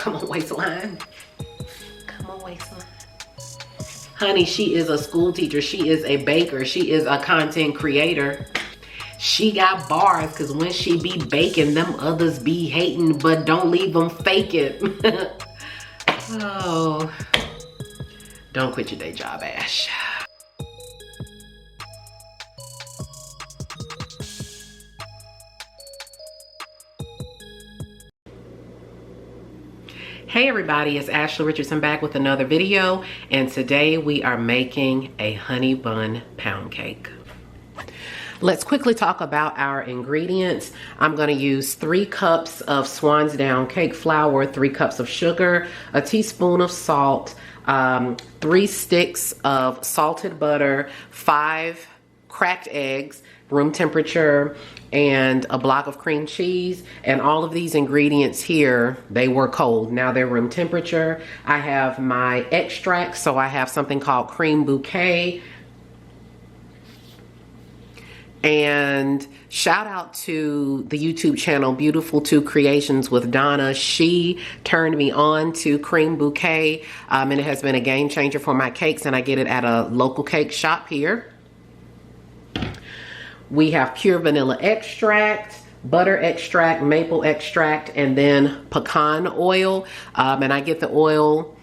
Come on, waistline. Come on, waistline. Honey, she is a school teacher. She is a baker. She is a content creator. She got bars, because when she be baking, them others be hating, but don't leave them faking. Oh, don't quit your day job, Ash. Hey everybody, it's Ashley Richardson back with another video, and today we are making a honey bun pound cake. Let's quickly talk about our ingredients. I'm gonna use 3 cups of Swan's Down cake flour, 3 cups of sugar, a teaspoon of salt, 3 sticks of salted butter, 5 cracked eggs, room temperature, and a block of cream cheese. And all of these ingredients here, they were cold. Now they're room temperature. I have my extract, so I have something called cream bouquet. And shout out to the YouTube channel Beautiful 2 Creations with Donna. She turned me on to cream bouquet, and it has been a game changer for my cakes, and I get it at a local cake shop here. We have pure vanilla extract, butter extract, maple extract, and then pecan oil. And I get the oil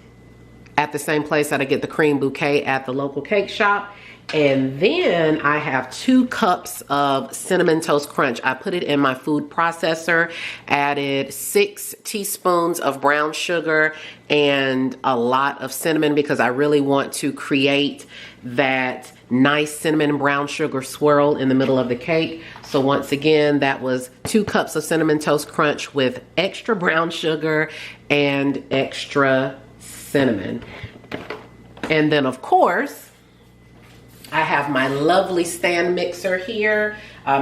at the same place that I get the cream bouquet at the local cake shop. And then I have 2 cups of Cinnamon Toast Crunch. I put it in my food processor, added 6 teaspoons of brown sugar and a lot of cinnamon because I really want to create that nice cinnamon brown sugar swirl in the middle of the cake. So once again, that was 2 cups of Cinnamon Toast Crunch with extra brown sugar and extra cinnamon. And then of course, I have my lovely stand mixer here.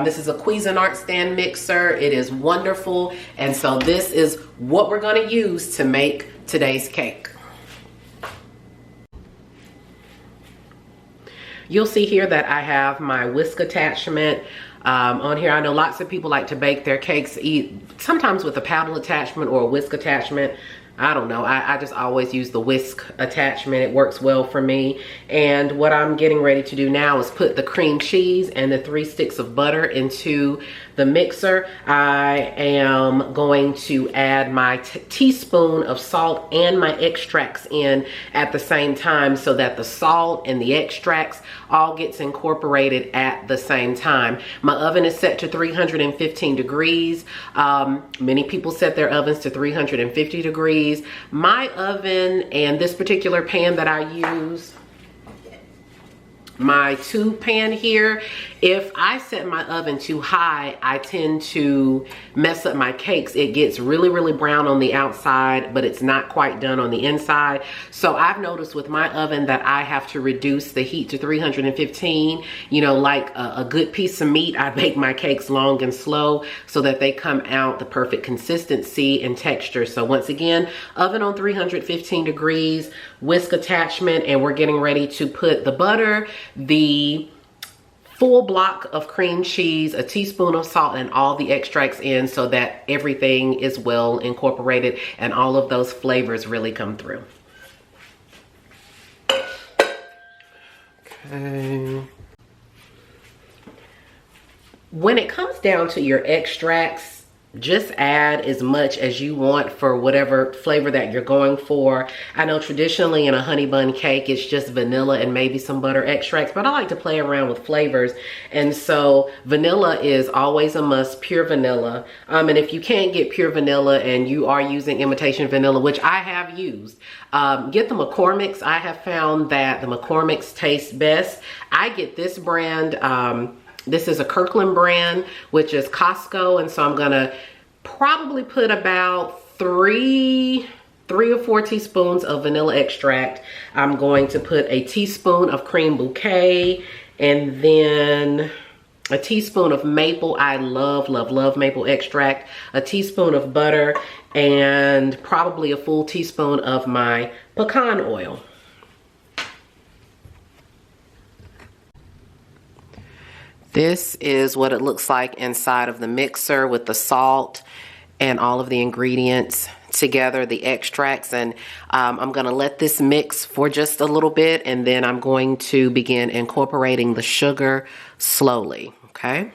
This is a Cuisinart stand mixer. It is wonderful. And so this is what we're gonna use to make today's cake. You'll see here that I have my whisk attachment on here. I know lots of people like to bake their cakes sometimes with a paddle attachment or a whisk attachment. I don't know, I just always use the whisk attachment. It works well for me. And what I'm getting ready to do now is put the cream cheese and the 3 sticks of butter into the mixer. I am going to add my teaspoon of salt and my extracts in at the same time so that the salt and the extracts all gets incorporated at the same time. My oven is set to 315 degrees. Many people set their ovens to 350 degrees. My oven and this particular pan that I use, my tube pan here, if I set my oven too high, I tend to mess up my cakes. It gets really, really brown on the outside, but it's not quite done on the inside. So I've noticed with my oven that I have to reduce the heat to 315. You know, like a good piece of meat, I bake my cakes long and slow so that they come out the perfect consistency and texture. So once again, oven on 315 degrees, whisk attachment, and we're getting ready to put the butter, the full block of cream cheese, a teaspoon of salt, and all the extracts in so that everything is well incorporated and all of those flavors really come through. Okay. When it comes down to your extracts, just add as much as you want for whatever flavor that you're going for. I know traditionally in a honey bun cake, it's just vanilla and maybe some butter extracts, but I like to play around with flavors. And so vanilla is always a must, pure vanilla. And if you can't get pure vanilla and you are using imitation vanilla, which I have used, get the McCormick's. I have found that the McCormick's taste best. I get this brand, this is a Kirkland brand, which is Costco, and so I'm gonna probably put about 3 or 4 teaspoons of vanilla extract. I'm going to put a teaspoon of cream bouquet, and then a teaspoon of maple. I love, love, love maple extract. A teaspoon of butter, and probably a full teaspoon of my pecan oil. This is what it looks like inside of the mixer with the salt and all of the ingredients together the extracts, and I'm going to let this mix for just a little bit, and then I'm going to begin incorporating the sugar slowly, okay?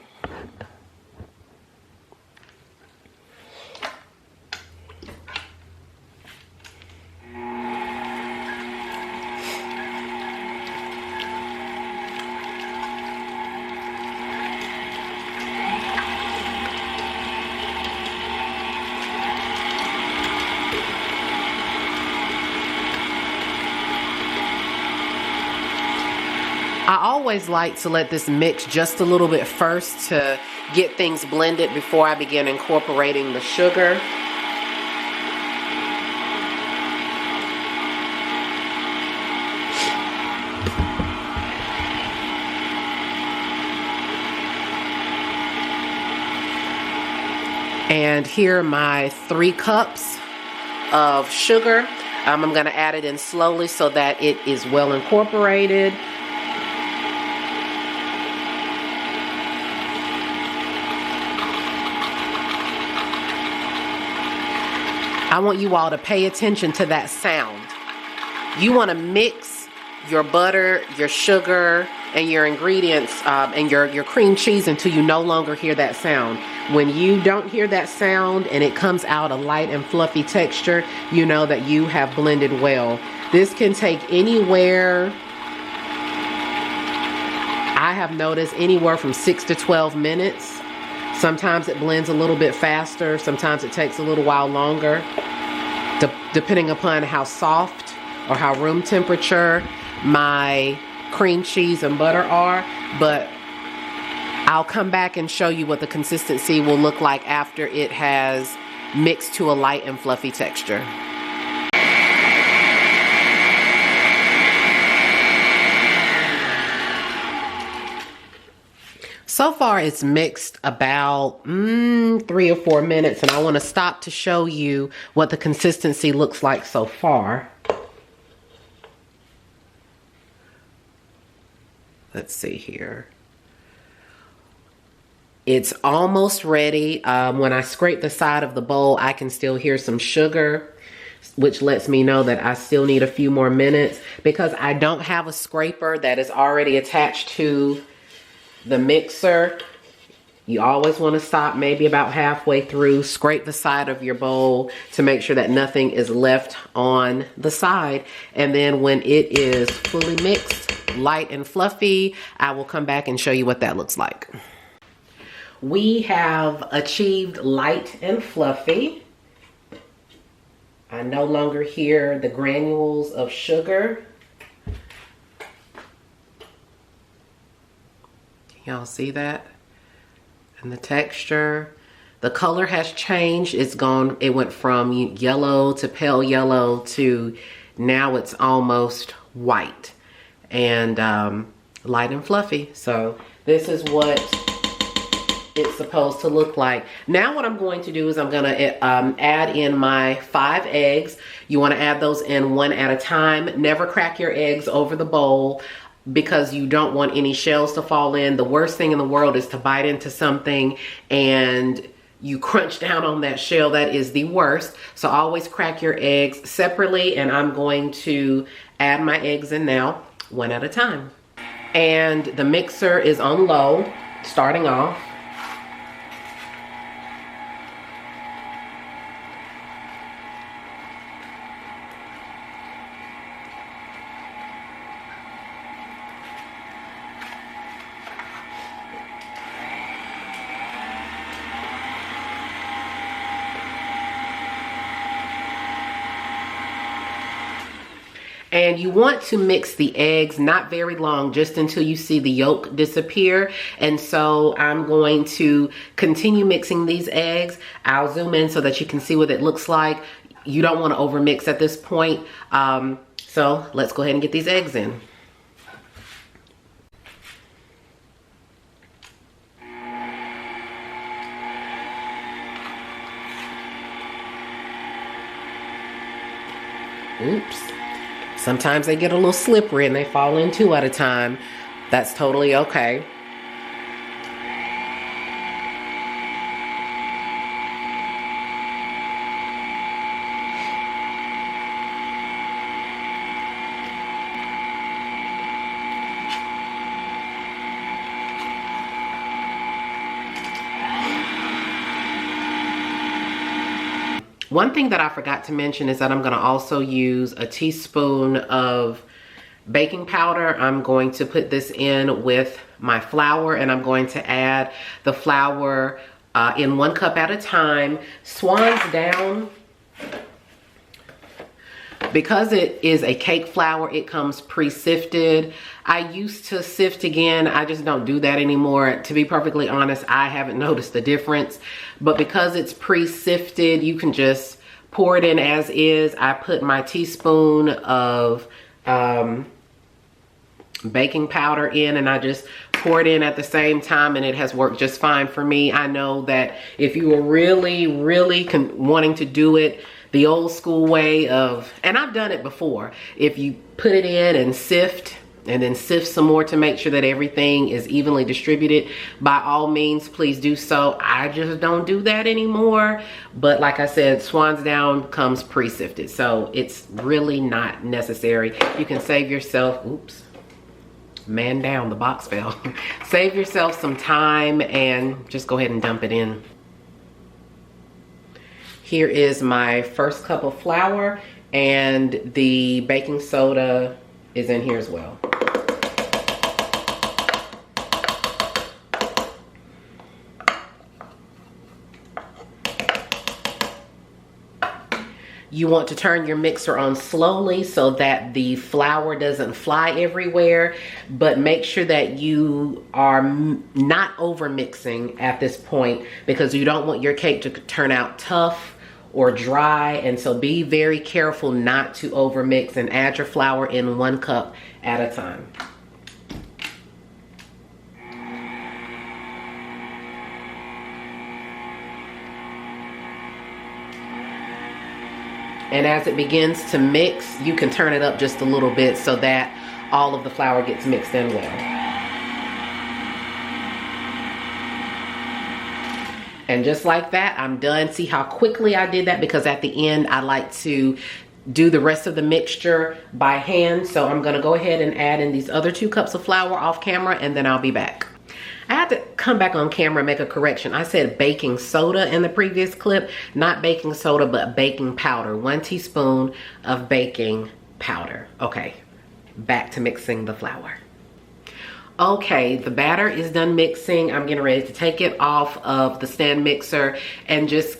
I always like to let this mix just a little bit first to get things blended before I begin incorporating the sugar. And here are my 3 cups of sugar. I'm going to add it in slowly so that it is well incorporated. I want you all to pay attention to that sound. You want to mix your butter, your sugar, and your ingredients and your cream cheese until you no longer hear that sound. When you don't hear that sound and it comes out a light and fluffy texture, you know that you have blended well. This can take anywhere, I have noticed, anywhere from 6 to 12 minutes. Sometimes it blends a little bit faster. Sometimes it takes a little while longer, depending upon how soft or how room temperature my cream cheese and butter are. But I'll come back and show you what the consistency will look like after it has mixed to a light and fluffy texture. So far it's mixed about 3 or 4 minutes, and I want to stop to show you what the consistency looks like so far. Let's see here. It's almost ready. When I scrape the side of the bowl, I can still hear some sugar, which lets me know that I still need a few more minutes. Because I don't have a scraper that is already attached to the mixer, you always want to stop maybe about halfway through, scrape the side of your bowl to make sure that nothing is left on the side. And then when it is fully mixed, light and fluffy, I will come back and show you what that looks like. We have achieved light and fluffy. I no longer hear the granules of sugar. Y'all see that? And the texture, the color has changed. It's gone, it went from yellow to pale yellow to now it's almost white and light and fluffy. So this is what it's supposed to look like. Now what I'm going to do is I'm gonna add in my 5 eggs. You wanna add those in one at a time. Never crack your eggs over the bowl, because you don't want any shells to fall in. The worst thing in the world is to bite into something and you crunch down on that shell. That is the worst. So always crack your eggs separately, and I'm going to add my eggs in now, one at a time. And the mixer is on low, starting off. And you want to mix the eggs not very long, just until you see the yolk disappear. And so I'm going to continue mixing these eggs. I'll zoom in so that you can see what it looks like. You don't want to overmix at this point. So let's go ahead and get these eggs in. Oops. Sometimes they get a little slippery and they fall in 2 at a time. That's totally okay. One thing that I forgot to mention is that I'm gonna also use a teaspoon of baking powder. I'm going to put this in with my flour, and I'm going to add the flour in 1 cup at a time. Swan's down. Because it is a cake flour, it comes pre-sifted. I used to sift again. I just don't do that anymore. To be perfectly honest, I haven't noticed the difference. But because it's pre-sifted, you can just pour it in as is. I put my teaspoon of baking powder in, and I just pour it in at the same time, and it has worked just fine for me. I know that if you were really wanting to do it the old school way of, and I've done it before, if you put it in and sift, and then sift some more to make sure that everything is evenly distributed, by all means, please do so. I just don't do that anymore. But like I said, Swan's Down comes pre-sifted, so it's really not necessary. You can save yourself, oops, man down, the box fell. Save yourself some time and just go ahead and dump it in. Here is my first cup of flour, and the baking soda is in here as well. You want to turn your mixer on slowly so that the flour doesn't fly everywhere, but make sure that you are not over mixing at this point, because you don't want your cake to turn out tough or dry. And so be very careful not to over mix, and add your flour in 1 cup at a time. And as it begins to mix, you can turn it up just a little bit so that all of the flour gets mixed in well. And just like that, I'm done. See how quickly I did that? Because at the end, I like to do the rest of the mixture by hand. So I'm gonna go ahead and add in these other 2 cups of flour off camera, and then I'll be back. I had to come back on camera and make a correction. I said baking soda in the previous clip, not baking soda, but baking powder. 1 teaspoon of baking powder. Okay, back to mixing the flour. Okay, the batter is done mixing. I'm getting ready to take it off of the stand mixer and just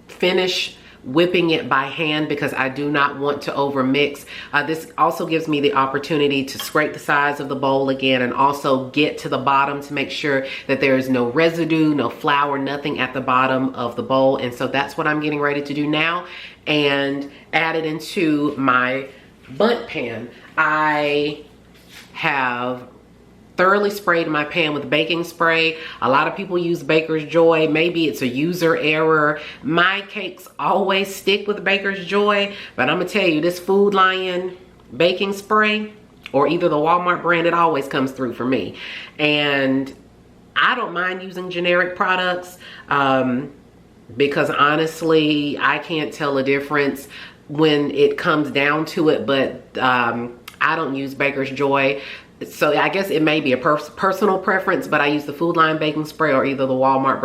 finish whipping it by hand, because I do not want to over mix. This also gives me the opportunity to scrape the sides of the bowl again, and also get to the bottom to make sure that there is no residue, no flour, nothing at the bottom of the bowl. And so that's what I'm getting ready to do now, and add it into my bundt pan. I have thoroughly sprayed my pan with baking spray. A lot of people use Baker's Joy. Maybe it's a user error. My cakes always stick with Baker's Joy, but I'm gonna tell you, this Food Lion baking spray, or either the Walmart brand, it always comes through for me. And I don't mind using generic products, because honestly, I can't tell a difference when it comes down to it, but I don't use Baker's Joy. So I guess it may be a personal preference, but I use the Food Lion baking spray or either the Walmart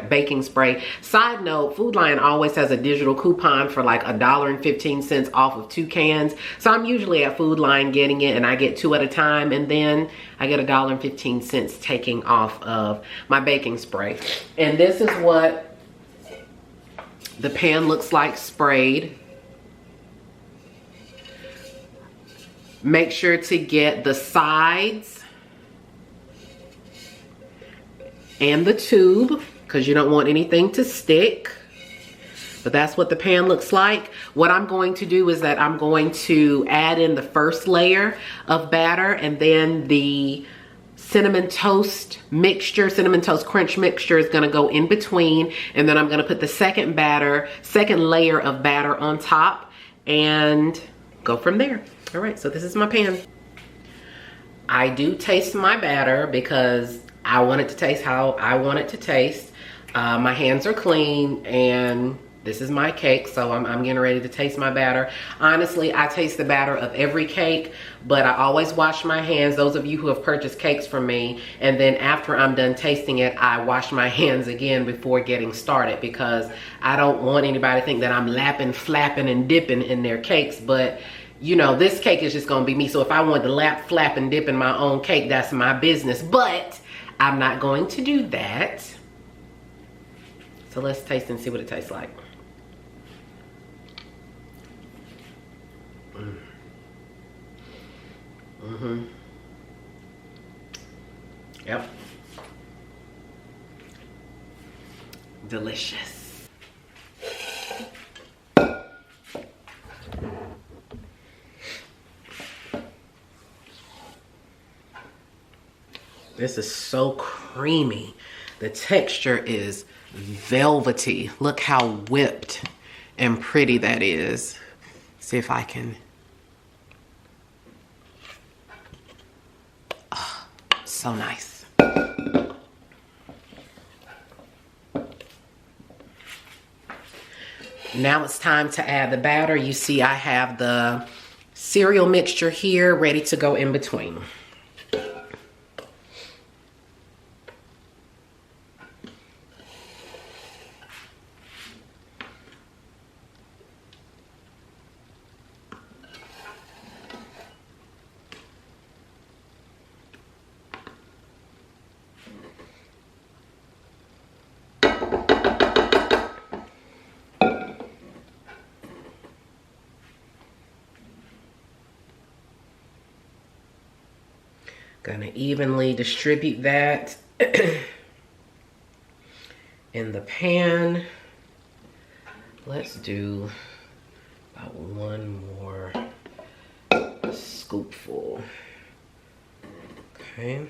baking spray. Side note, Food Lion always has a digital coupon for like $1.15 off of 2 cans. So I'm usually at Food Lion getting it, and I get 2 at a time, and then I get $1.15 taking off of my baking spray. And this is what the pan looks like sprayed. Make sure to get the sides and the tube, because you don't want anything to stick. But that's what the pan looks like. What I'm going to do is that I'm going to add in the first layer of batter, and then the cinnamon toast mixture, cinnamon toast crunch mixture is gonna go in between, and then I'm gonna put the second layer of batter on top and go from there. All right, so this is my pan. I do taste my batter because I want it to taste how I want it to taste. My hands are clean, and This is my cake, so I'm getting ready to taste my batter. Honestly, I taste the batter of every cake, but I always wash my hands. Those of you who have purchased cakes from me, and then after I'm done tasting it, I wash my hands again before getting started, because I don't want anybody to think that I'm lapping, flapping, and dipping in their cakes. But you know, this cake is just gonna be me. So if I want to lap, flap, and dip in my own cake, that's my business. But I'm not going to do that. So let's taste and see what it tastes like. Yep. Delicious. This is so creamy. The texture is velvety. Look how whipped and pretty that is. See if I can. Oh, so nice. Now it's time to add the batter. You see I have the cereal mixture here ready to go in between. Gonna evenly distribute that in the pan. Let's do about one more scoopful. Okay.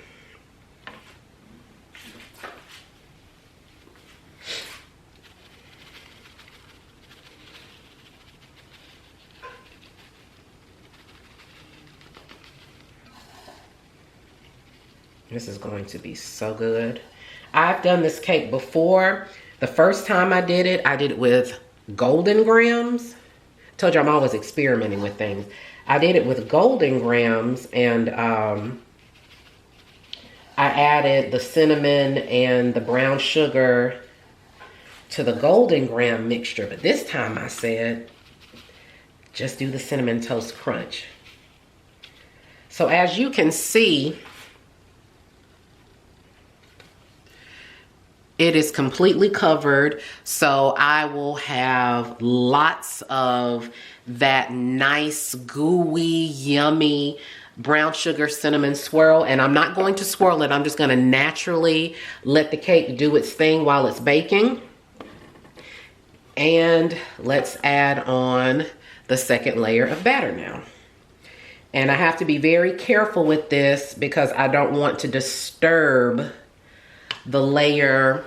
This is going to be so good. I've done this cake before. The first time I did it with golden grams. Told you I'm always experimenting with things. I did it with golden grams, and I added the cinnamon and the brown sugar to the golden gram mixture. But this time I said, just do the cinnamon toast crunch. So as you can see, it is completely covered, so I will have lots of that nice, gooey, yummy brown sugar cinnamon swirl. And I'm not going to swirl it. I'm just going to naturally let the cake do its thing while it's baking. And let's add on the second layer of batter now. And I have to be very careful with this because I don't want to disturb the layer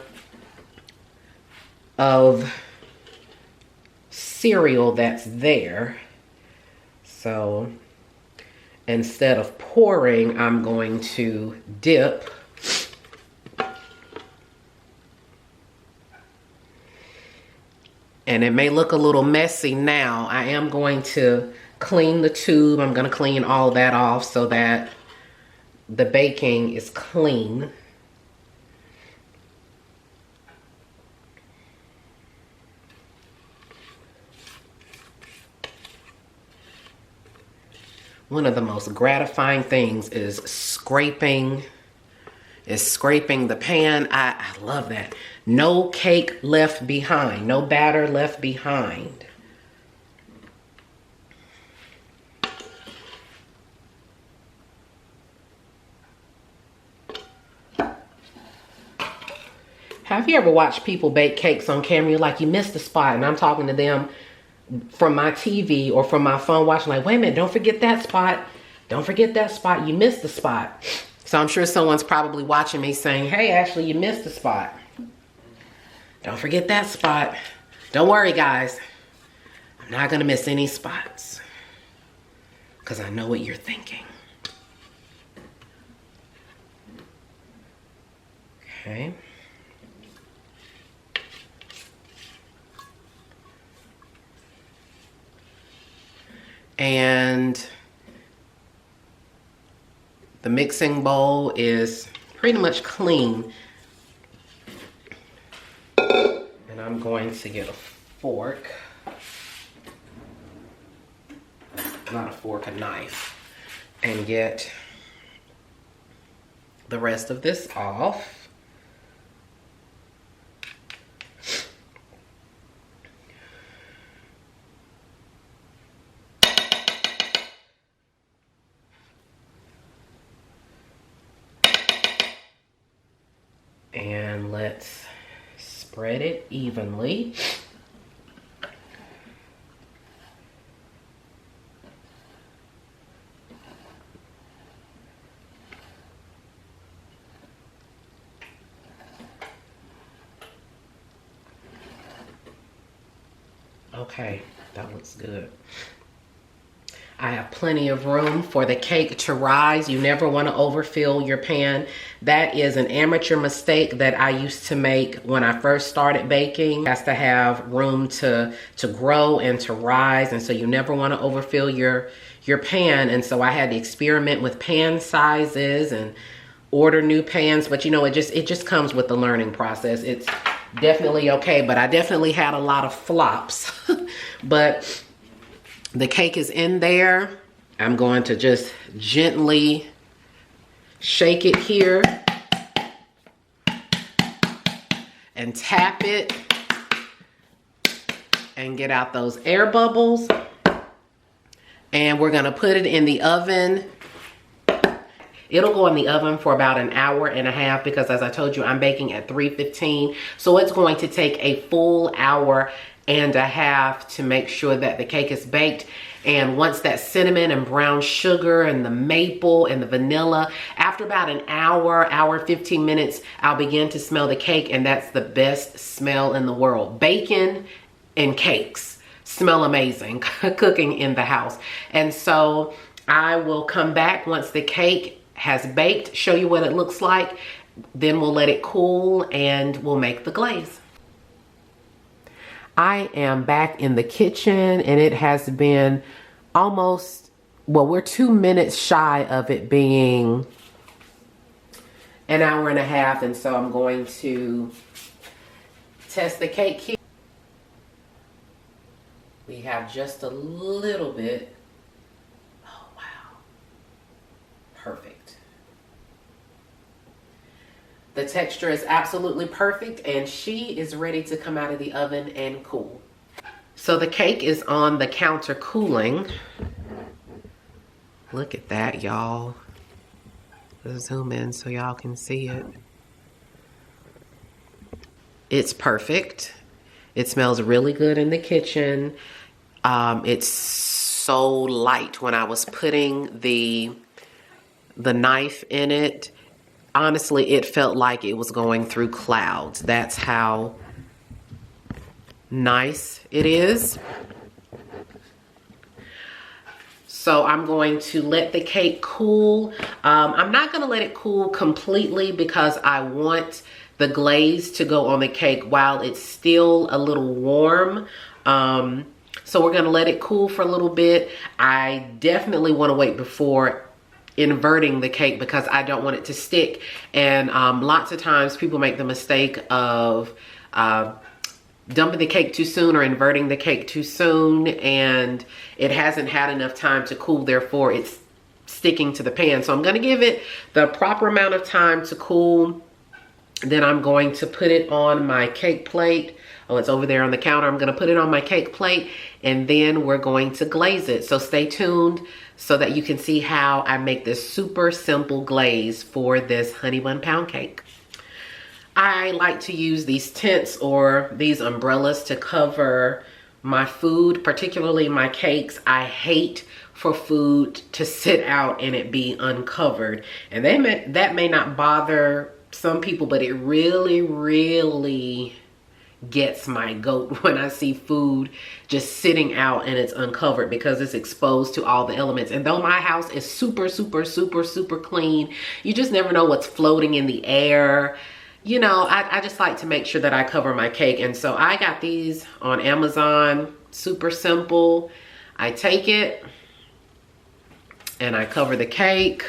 of cereal that's there. So instead of pouring, I'm going to dip. And it may look a little messy now. I am going to clean the tube. I'm going to clean all that off so that the baking is clean. One of the most gratifying things is scraping the pan. I love that. No cake left behind, no batter left behind. Have you ever watched people bake cakes on camera? You're like, you missed a spot, and I'm talking to them from my TV or from my phone watching, like, wait a minute, don't forget that spot. Don't forget that spot. You missed the spot. So I'm sure someone's probably watching me saying, hey, Ashley, you missed the spot. Don't forget that spot. Don't worry, guys. I'm not going to miss any spots because I know what you're thinking. Okay. And the mixing bowl is pretty much clean. And I'm going to get a fork. Not a fork, a knife. And get the rest of this off. And let's spread it evenly. Okay, that looks good. I have plenty of room for the cake to rise. You never want to overfill your pan. That is an amateur mistake that I used to make when I first started baking. It has to have room to grow and to rise, and so you never want to overfill your pan. And so I had to experiment with pan sizes and order new pans, but you know, it just comes with the learning process. It's definitely okay, but I definitely had a lot of flops. But the cake is in there. I'm going to just gently shake it here and tap it and get out those air bubbles. And we're gonna put it in the oven. It'll go in the oven for about an hour and a half because, as I told you, I'm baking at 315. So it's going to take a full hour and a half to make sure that the cake is baked. And once that cinnamon and brown sugar and the maple and the vanilla, after about an hour 15 minutes, I'll begin to smell the cake, and that's the best smell in the world. Bacon and cakes smell amazing cooking in the house. And so I will come back once the cake has baked, show you what it looks like. Then we'll let it cool and we'll make the glaze. I am back in the kitchen, and it has been almost, well, we're 2 minutes shy of it being an hour and a half. And so I'm going to test the cake here. We have just a little bit. Oh, wow. Perfect. The texture is absolutely perfect, and she is ready to come out of the oven and cool. So the cake is on the counter cooling. Look at that, y'all. Let's zoom in so y'all can see it. It's perfect. It smells really good in the kitchen. It's so light. When I was putting the knife in it, honestly, it felt like it was going through clouds. That's how nice it is. So I'm going to let the cake cool. I'm not going to let it cool completely because I want the glaze to go on the cake while it's still a little warm. So we're going to let it cool for a little bit. I definitely want to wait before inverting the cake because I don't want it to stick. And lots of times people make the mistake of dumping the cake too soon or inverting the cake too soon, and it hasn't had enough time to cool, therefore it's sticking to the pan. So I'm going to give it the proper amount of time to cool. Then I'm going to put it on my cake plate. Oh, it's over there on the counter. I'm going to put it on my cake plate, and then we're going to glaze it. So stay tuned so that you can see how I make this super simple glaze for this honey bun pound cake. I like to use these tents or these umbrellas to cover my food, particularly my cakes. I hate for food to sit out and it be uncovered. And that may not bother some people, but it really, really gets my goat when I see food just sitting out and it's uncovered because it's exposed to all the elements. And though my house is super, super, super, super clean, you just never know what's floating in the air. You know, I just like to make sure that I cover my cake. And so I got these on Amazon, super simple. I take it And I cover the cake.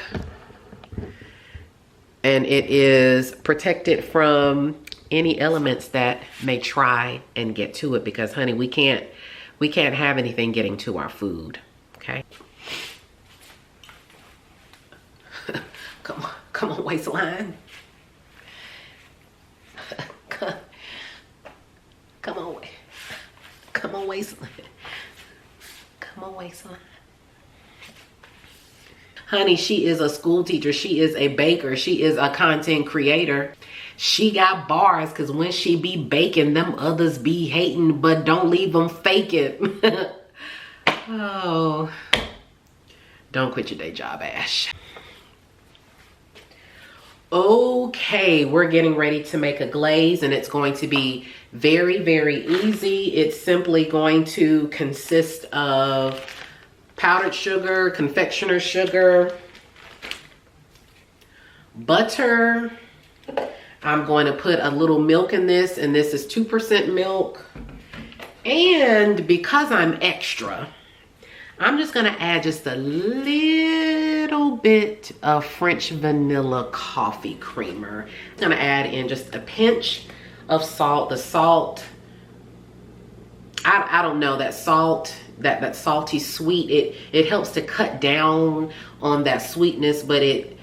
And it is protected from any elements that may try and get to it, because honey, we can't have anything getting to our food, okay? Come on, waistline. Come on, waistline. Come on, waistline. Honey, she is a school teacher. She is a baker. She is a content creator. She got bars, because when she be baking, them others be hating, but don't leave them faking. Oh, don't quit your day job, Ash. Okay, we're getting ready to make a glaze, and it's going to be very, very easy. It's simply going to consist of powdered sugar, confectioner's sugar, butter. I'm going to put a little milk in this, and this is 2% milk. And because I'm extra, I'm just gonna add just a little bit of French vanilla coffee creamer. I'm gonna add in just a pinch of salt. The salt, I don't know, that salt, that salty sweet, it helps to cut down on that sweetness, but it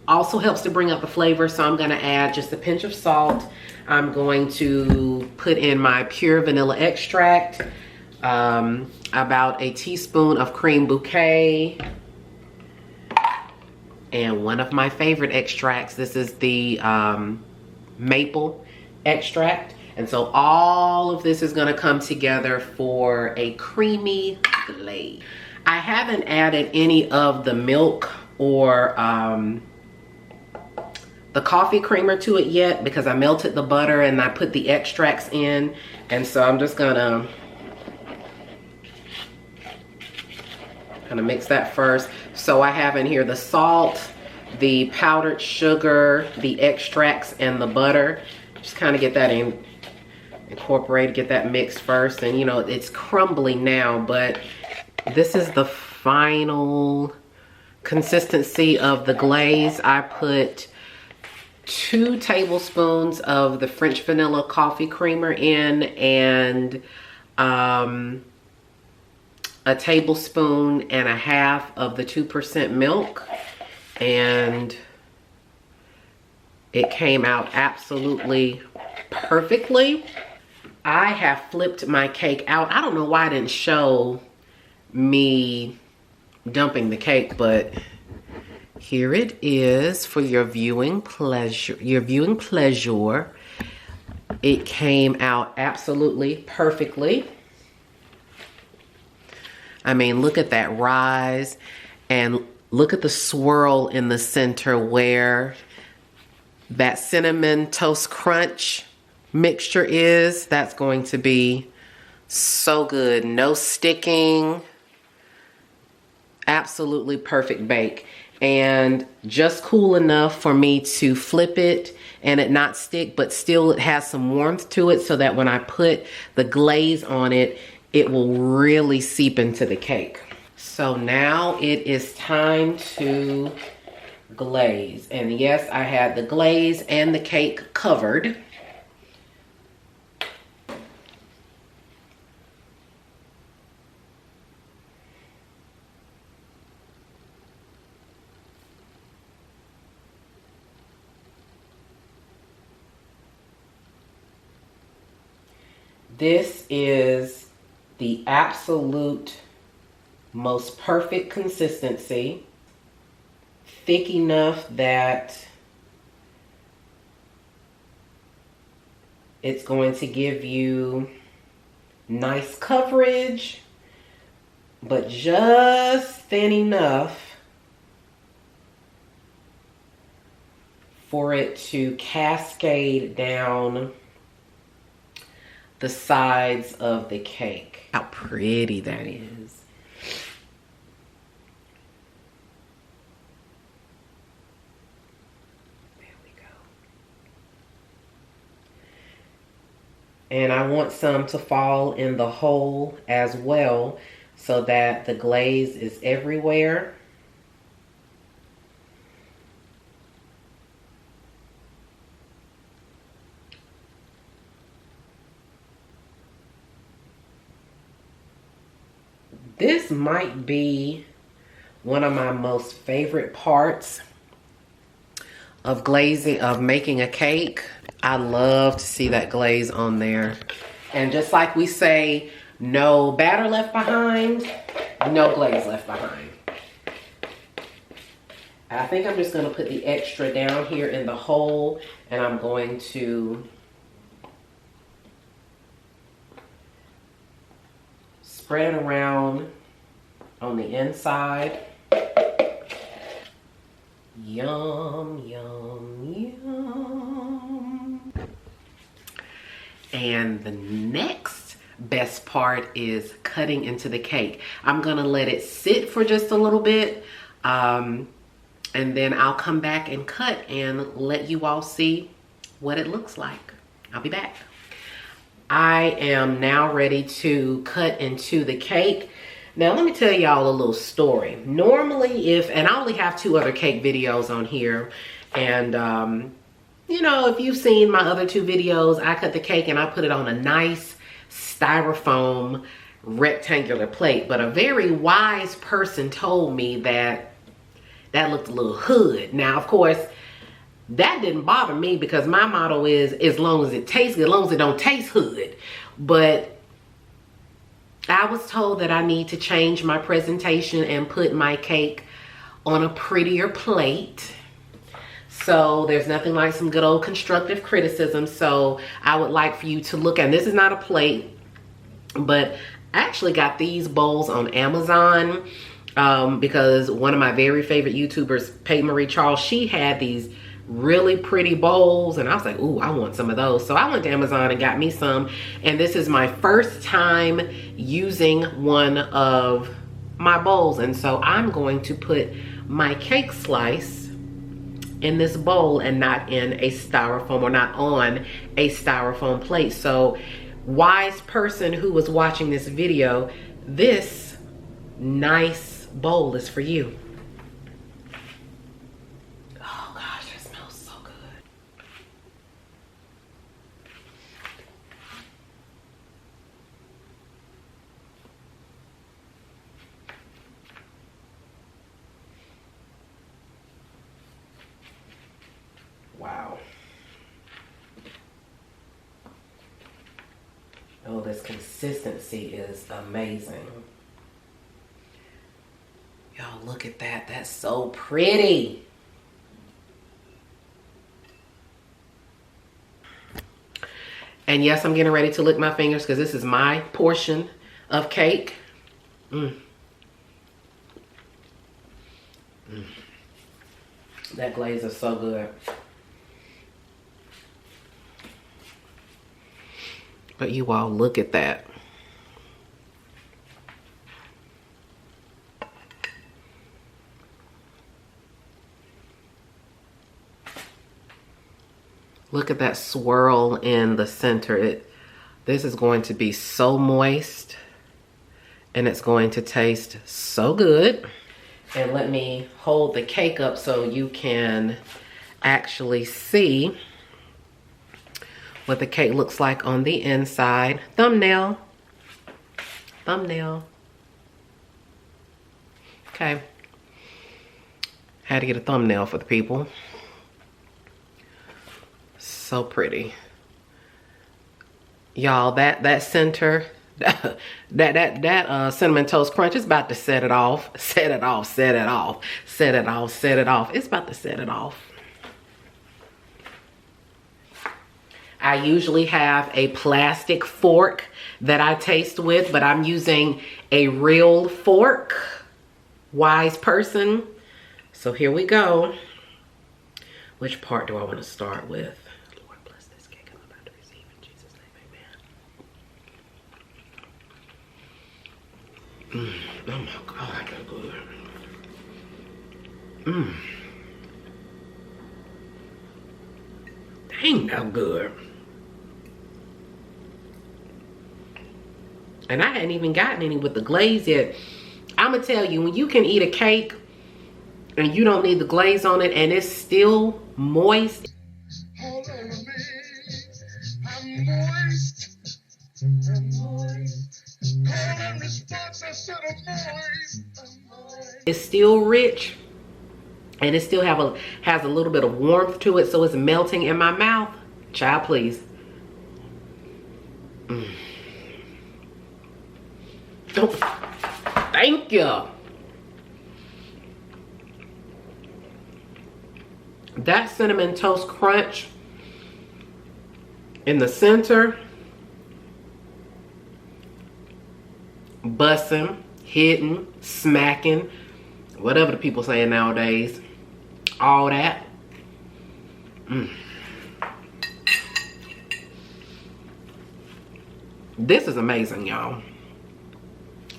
also helps to bring up the flavor. So I'm gonna add just a pinch of salt. I'm going to put in my pure vanilla extract, about a teaspoon of cream bouquet, and one of my favorite extracts. This is the maple extract. And so all of this is gonna come together for a creamy glaze. I haven't added any of the milk or the coffee creamer to it yet, because I melted the butter and I put the extracts in. And so I'm just gonna mix that first. So I have in here the salt, the powdered sugar, the extracts, and the butter. Just kind of get that incorporated, get that mixed first. And you know, it's crumbly now, but this is the final consistency of the glaze. I put 2 tablespoons of the French vanilla coffee creamer in, and a tablespoon and a half of the 2% milk, and it came out absolutely perfectly. I have flipped my cake out. I don't know why I didn't show me dumping the cake, but here it is for your viewing pleasure. It came out absolutely perfectly. I mean, look at that rise, and look at the swirl in the center where that cinnamon toast crunch mixture is. That's going to be so good. No sticking. Absolutely perfect bake. And just cool enough for me to flip it and it not stick, but still it has some warmth to it, so that when I put the glaze on it, it will really seep into the cake. So now it is time to glaze. And yes, I had the glaze and the cake covered. This is the absolute most perfect consistency, thick enough that it's going to give you nice coverage, but just thin enough for it to cascade down the sides of the cake. How pretty that is. There we go. And I want some to fall in the hole as well, so that the glaze is everywhere. This might be one of my most favorite parts of glazing, of making a cake. I love to see that glaze on there. And just like we say, no batter left behind, no glaze left behind. I think I'm just gonna put the extra down here in the hole, and I'm going to spread it around on the inside. Yum, yum, yum. And the next best part is cutting into the cake. I'm gonna let it sit for just a little bit, and then I'll come back and cut and let you all see what it looks like. I'll be back. I am now ready to cut into the cake. Now let me tell y'all a little story. Normally and I only have 2 other cake videos on here, and you know, if you've seen my other 2 videos, I cut the cake and I put it on a nice styrofoam rectangular plate. But a very wise person told me that looked a little hood. Now, of course, that didn't bother me because my motto is, as long as it tastes good, as long as it don't taste hood. But I was told that I need to change my presentation and put my cake on a prettier plate. So there's nothing like some good old constructive criticism. So I would like for you to look at, this is not a plate, but I actually got these bowls on Amazon because one of my very favorite YouTubers, Pay Marie Charles, she had these really pretty bowls, and I was like, ooh, I want some of those. So I went to Amazon and got me some, and this is my first time using one of my bowls. And so I'm going to put my cake slice in this bowl and not in a styrofoam, or not on a styrofoam plate. So wise person who was watching this video, this nice bowl is for you. Oh gosh, it smells so good. Wow. Oh, this consistency is amazing. Y'all look at that. That's so pretty. And yes, I'm getting ready to lick my fingers because this is my portion of cake. That glaze is so good. But you all look at that. Look at that swirl in the center. This is going to be so moist, and it's going to taste so good. And let me hold the cake up so you can actually see what the cake looks like on the inside. Thumbnail. Thumbnail. Okay. Had to get a thumbnail for the people. So pretty. Y'all, that center, that cinnamon toast crunch is about to set it off. Set it off, set it off, set it off, set it off. It's about to set it off. I usually have a plastic fork that I taste with, but I'm using a real fork. Wise person. So here we go. Which part do I want to start with? Lord bless this cake I'm about to receive in Jesus' name, amen. Oh my God, that's good. Dang, that's good. And I hadn't even gotten any with the glaze yet. I'm gonna tell you, when you can eat a cake and you don't need the glaze on it and it's still moist. Hold on to me. I'm moist. I'm moist. Call and responsive It's still rich, and it still has a little bit of warmth to it, so it's melting in my mouth. Child, please. Oh, thank you. That cinnamon toast crunch in the center, bussin', hitting, smacking, whatever the people saying nowadays, all that. This is amazing, y'all.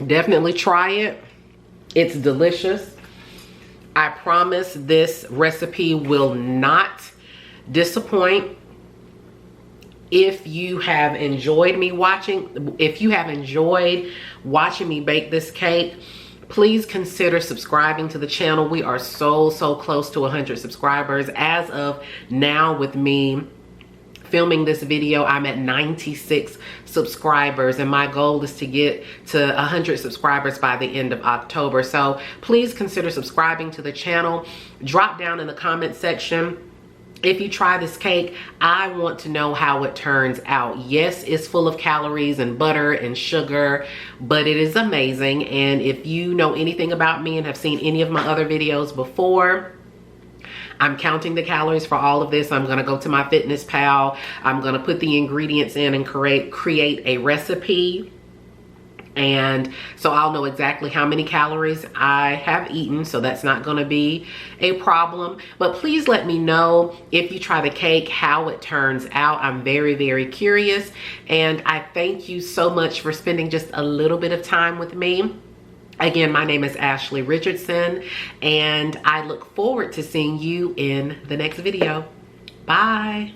Definitely try it. It's delicious. I promise this recipe will not disappoint. If you have enjoyed me watching, if you have enjoyed watching me bake this cake, please consider subscribing to the channel. We are so close to 100 subscribers. As of now, with me filming this video, I'm at 96 subscribers, and my goal is to get to 100 subscribers by the end of October. So please consider subscribing to the channel. Drop down in the comment section if you try this cake. I want to know how it turns out. Yes, it's full of calories and butter and sugar, but it is amazing. And if you know anything about me and have seen any of my other videos before, I'm counting the calories for all of this. I'm gonna go to my Fitness Pal. I'm gonna put the ingredients in and create a recipe. And so I'll know exactly how many calories I have eaten, so that's not gonna be a problem. But please let me know if you try the cake, how it turns out. I'm very curious. And I thank you so much for spending just a little bit of time with me. Again, my name is Ashley Richardson, and I look forward to seeing you in the next video. Bye.